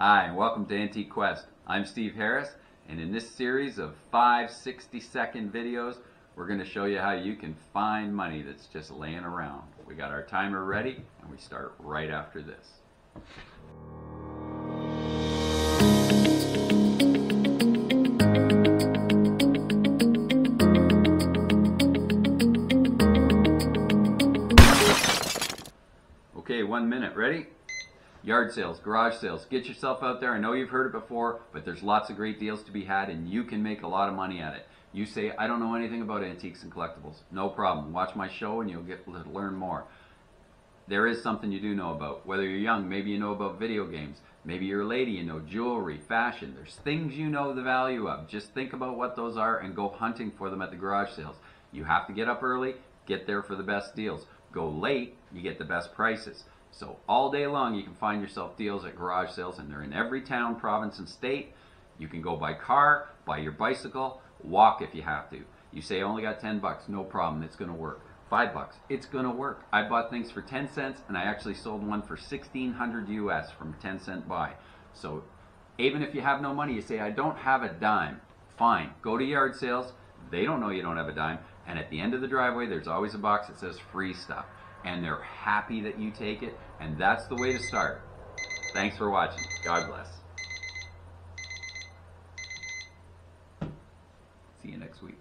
Hi, and welcome to Antique Quest. I'm Steve Harris, and in this series of 5 60-second videos, we're going to show you how you can find money that's just laying around. We got our timer ready, and we start right after this. Okay, 1 minute. Ready? Yard sales, garage sales. Get yourself out there. I know you've heard it before, but there's lots of great deals to be had, and you can make a lot of money at it. You say, I don't know anything about antiques and collectibles. No problem. Watch my show and you'll get to learn more. There is something you do know about. Whether you're young, maybe you know about video games. Maybe you're a lady, you know jewelry, fashion. There's things you know the value of. Just think about what those are and go hunting for them at the garage sales. You have to get up early, get there for the best deals. Go late, you get the best prices. So all day long you can find yourself deals at garage sales, and they're in every town, province, and state. You can go by car, by your bicycle, walk if you have to. You say I only got 10 bucks, no problem, it's going to work. 5 bucks, it's going to work. I bought things for 10 cents and I actually sold one for 1,600 US from a 10-cent buy. So even if you have no money, you say I don't have a dime, fine. Go to yard sales, they don't know you don't have a dime, and at the end of the driveway there's always a box that says free stuff. And they're happy that you take it, and that's the way to start. Thanks for watching. God bless. See you next week.